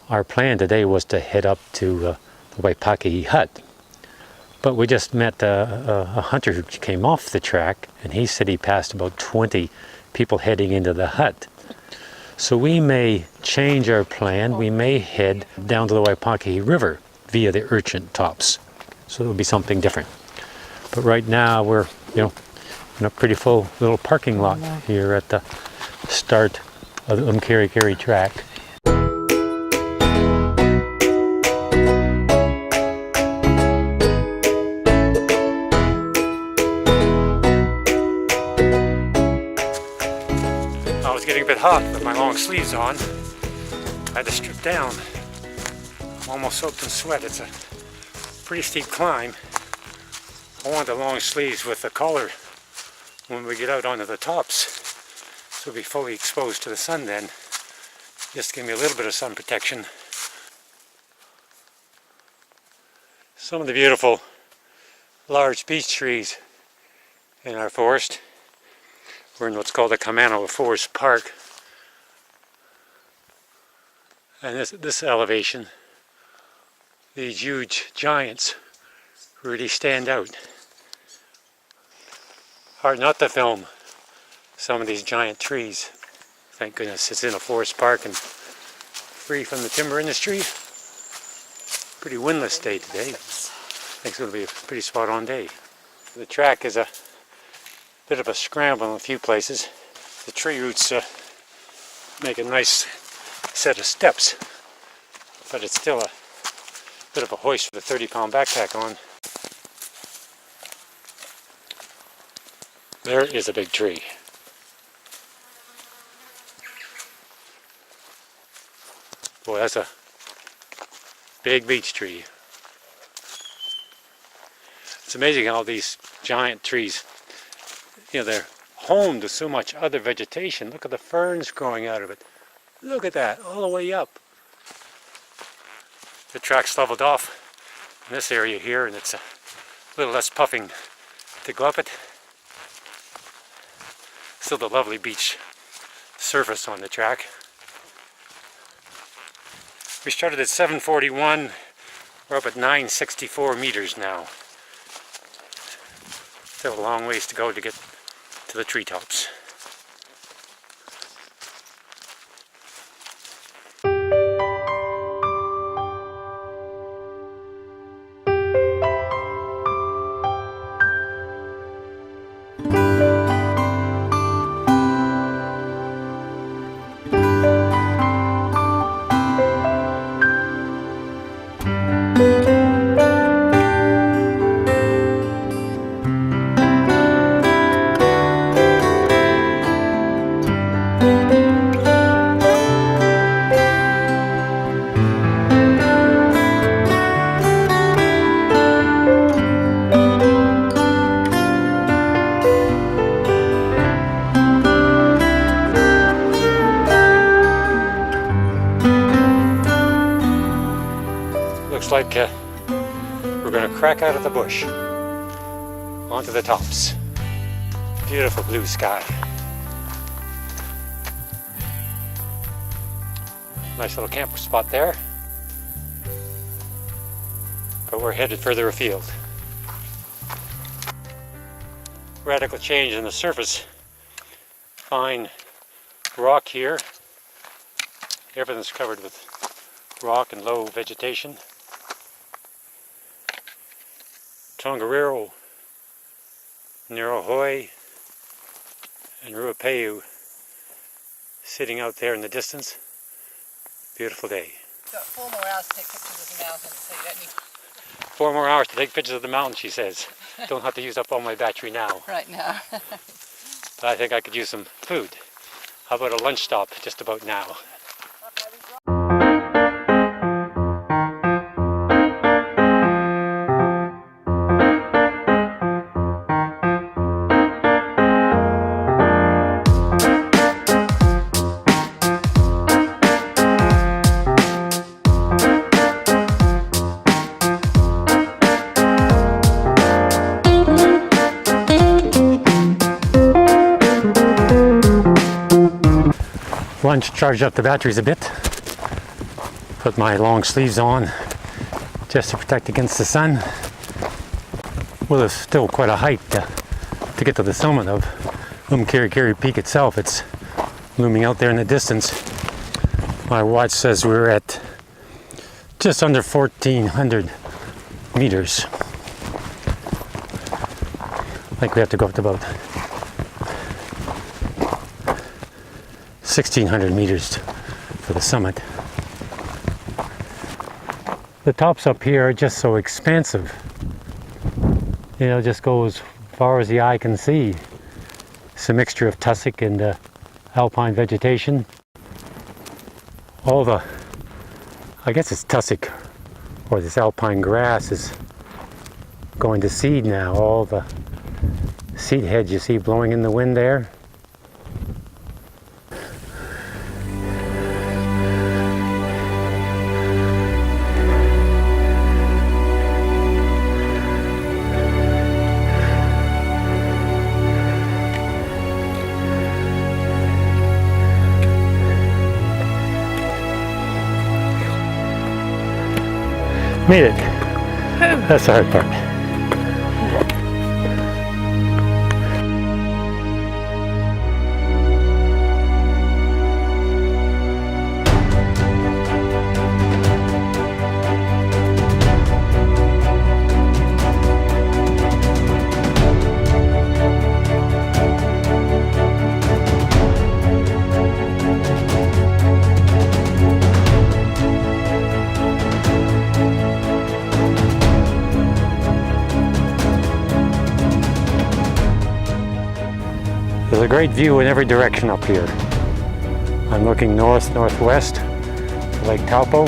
Our plan today was to head up to the Waipakahi hut. But we just met a hunter who came off the track, and he said he passed about 20 people heading into the hut. So we may change our plan. We may head down to the Waipakahi River via the Urchin tops. So it'll be something different. But right now we're, in a pretty full little parking lot here at the start of the Umkarikari Track. I was getting a bit hot with my long sleeves on. I had to strip down. I'm almost soaked in sweat. It's a pretty steep climb. I want the long sleeves with the collar when we get out onto the tops, so we'll be fully exposed to the sun then, just to give me a little bit of sun protection. Some of the beautiful large beech trees in our forest. We're in what's called the Kaimanawa Forest Park, and this elevation, these huge giants really stand out. Hard not to film some of these giant trees. Thank goodness it's in a forest park and free from the timber industry. Pretty windless day today. I think it's going to be a pretty spot on day. The track is a bit of a scramble in a few places. The tree roots make a nice set of steps, but it's still a bit of a hoist with a 30-pound backpack on. There is a big tree. Boy, that's a big beech tree. It's amazing how these giant trees, they're home to so much other vegetation. Look at the ferns growing out of it. Look at that, all the way up. The track's leveled off in this area here, and it's a little less puffing to go up it. Still the lovely beach surface on the track. We started at 741. We're up at 964 meters now. Still a long ways to go to get to the treetops. Looks like we're going to crack out of the bush onto the tops. Beautiful blue sky. Nice little camp spot there. But we're headed further afield. Radical change in the surface. Fine rock here. Everything's covered with rock and low vegetation. Tongariro, Narohoi, and Ruapehu sitting out there in the distance. Beautiful day. You've got 4 more hours to take pictures of the mountain, so you don't need... 4 more hours to take pictures of the mountain, she says. Don't have to use up all my battery now. Right now. But I think I could use some food. How about a lunch stop just about now? Lunch charged up the batteries a bit. Put my long sleeves on just to protect against the sun. Well, it's still quite a hike to get to the summit of Umkarikari Peak itself. It's looming out there in the distance. My watch says we're at just under 1,400 meters. I think we have to go up to about 1,600 meters for the summit. The tops up here are just so expansive. You know, just go as far as the eye can see. It's a mixture of tussock and alpine vegetation. All the, I guess it's tussock or this alpine grass is going to seed now. All the seed heads you see blowing in the wind there. Made it. That's the hard part. There's a great view in every direction up here. I'm looking north, northwest, Lake Taupo.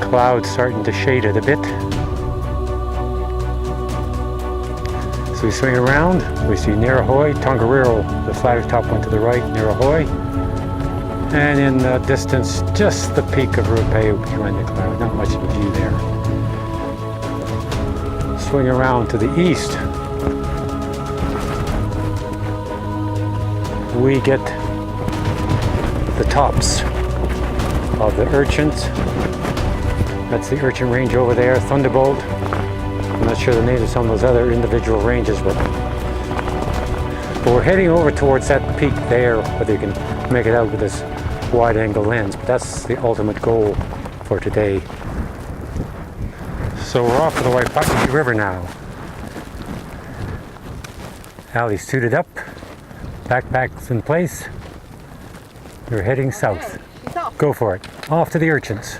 Clouds starting to shade it a bit. So we swing around, we see Narahoe, Tongariro, the flattest top one to the right, Narahoe. And in the distance, just the peak of Ruapeu behind the cloud, not much of a view there. Swing around to the east. We get the tops of the Urchins. That's the Urchin Range over there, Thunderbolt. I'm not sure the names of some of those other individual ranges, but we're heading over towards that peak there, whether you can make it out with this wide-angle lens, but that's the ultimate goal for today. So we're off to the Waipakahi River now. Allie's suited up. Backpack's in place. We're heading south. Go for it. Off to the Urchins.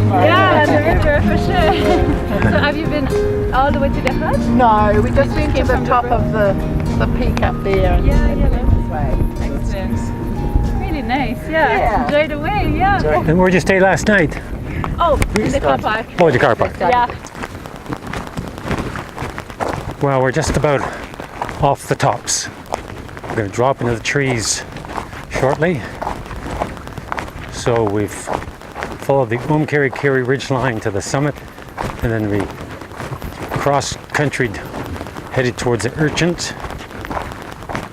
Yeah, the river for sure. So have you been all the way to the hut? No, we just went to the top of the peak up there. And this way. Excellent. Really nice, yeah. Enjoy the way, yeah. And where'd you stay last night? Oh, in the car park. Oh, the car park. Yeah. Well, we're just about off the tops. We're going to drop into the trees shortly. So we've followed the Umkarikari ridgeline to the summit, and then we cross-country headed towards the Urchins.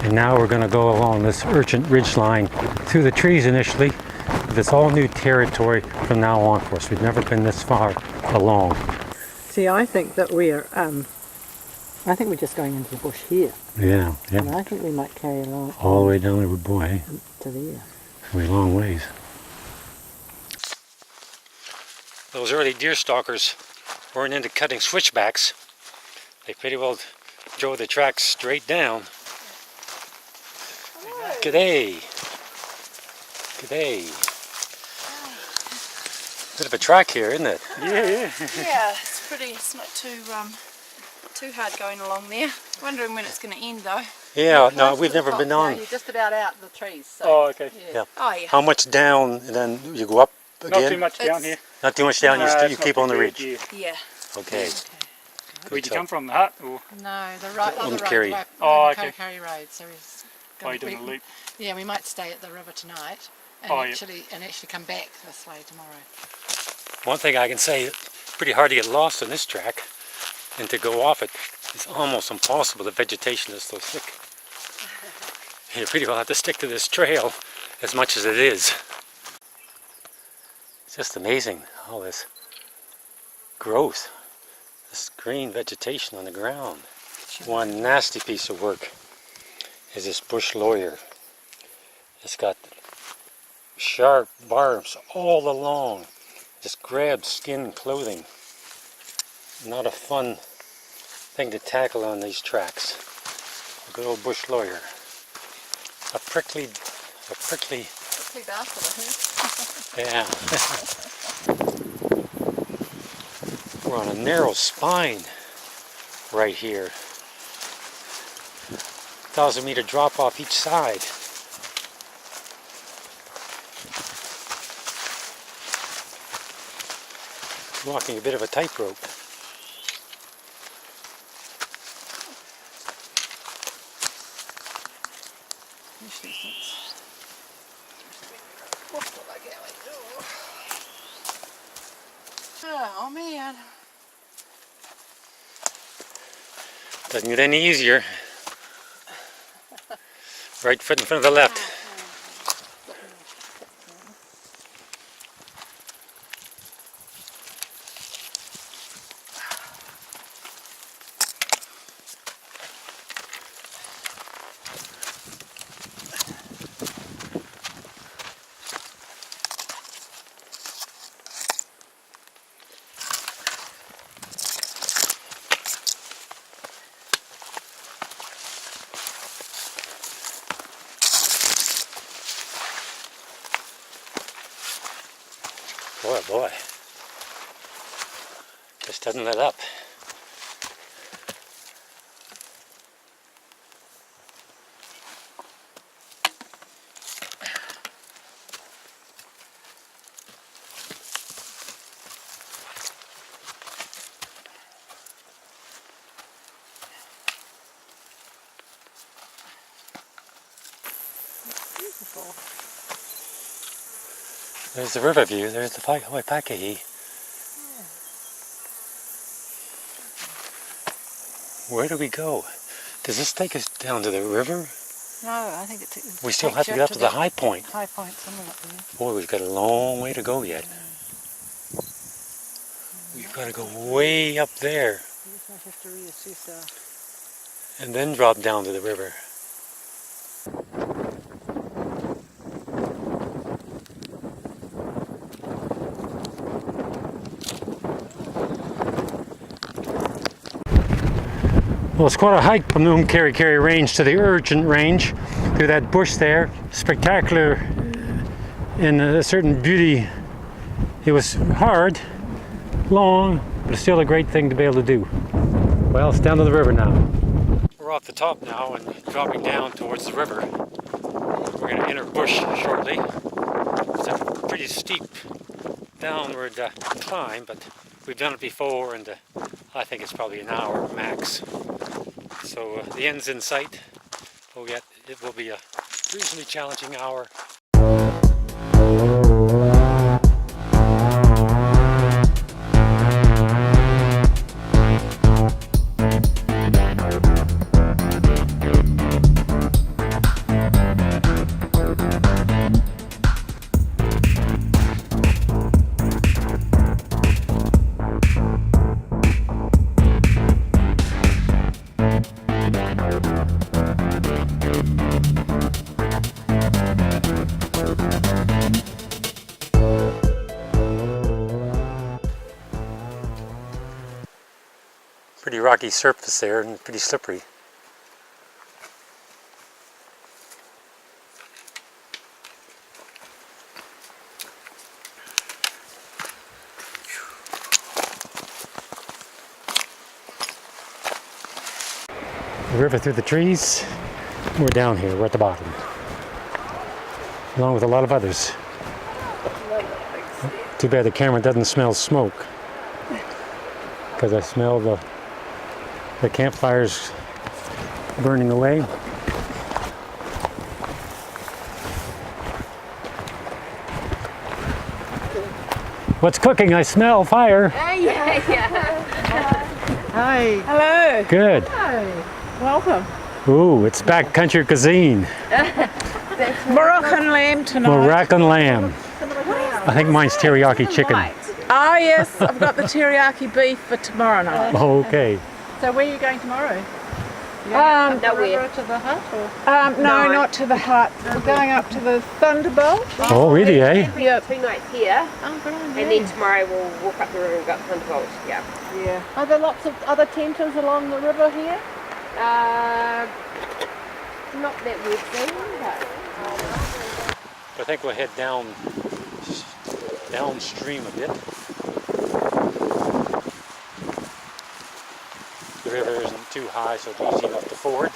And now we're going to go along this Urchin ridgeline through the trees initially. This all new territory from now on for us. We've never been this far along. See, I think that we're just going into the bush here. Yeah, And yeah. I think we might carry along All the way down there, boy. to there. It's a long ways. Those early deer stalkers weren't into cutting switchbacks. They pretty well drove the tracks straight down. G'day. G'day. Bit of a track here, isn't it? Yeah, it's pretty. It's not too hard going along there. Wondering when it's going to end though. Yeah, no, we've never been on. You're just about out the trees. So. Oh, okay. Yeah. Yeah. Oh yeah. How much down, and then you go up Not too much down here. Not too much down, No, you it's keep not on the too ridge. bad, yeah. Yeah. Okay. Where'd you come from, the hut? Or No, the right on the Umkarikari. road, Oh, okay. Umkarikari Road. So we've are you doing a loop? Yeah, we might stay at the river tonight and Oh, yeah. actually come back this way tomorrow. One thing I can say, it's pretty hard to get lost on this track, and to go off it is almost impossible. The vegetation is so thick. You pretty well have to stick to this trail as much as it is. It's just amazing, all this growth, this green vegetation on the ground. One nasty piece of work is this bush lawyer. It's got sharp barbs all along. Just grabs skin and clothing. Not a fun thing to tackle on these tracks. A good old bush lawyer. A prickly bastard, I think. yeah. We're on a narrow spine right here. 1,000-meter drop off each side. Walking a bit of a tightrope. Oh man. Doesn't get any easier. Right foot in front of the left. Boy. Just doesn't let up. Beautiful. There's the river view, there's the Waipakahi. Where do we go? Does this take us down to the river? No, I think We still have to get up to the high point. High point, somewhere up there. Boy, we've got a long way to go yet. We've got to go way up there We just might have to reassess our... and then drop down to the river. Well, it's quite a hike from the Umkarikari Range to the Urchin Range, through that bush there. Spectacular in a certain beauty. It was hard, long, but still a great thing to be able to do. Well, it's down to the river now. We're off the top now and dropping down towards the river. We're going to enter bush shortly. It's a pretty steep downward climb, but we've done it before, and I think it's probably an hour max. So the end's in sight. Oh, yet it will be a reasonably challenging hour. Pretty rocky surface there and pretty slippery. The river through the trees. We're down here, we're at the bottom, along with a lot of others. Too bad the camera doesn't smell smoke. Because I smell the campfires burning away. What's cooking? I smell fire. Hi. Hello. Good. Welcome. Ooh, it's backcountry cuisine. Moroccan lamb tonight. Moroccan lamb. I think mine's teriyaki chicken. Oh yes, I've got the teriyaki beef for tomorrow night. Oh, okay. So where are you going tomorrow? Nowhere. To the hut or? No, not to the hut. We're going up to the Thunderbolt. Oh, really, eh? Yep. 2 nights here, Oh, good on and then tomorrow we'll walk up the river and go up to Thunderbolt. Yeah. Yeah. Are there lots of other tenters along the river here? Not that we've seen, but I think we'll head downstream a bit. The river isn't too high, so it's easy enough to ford.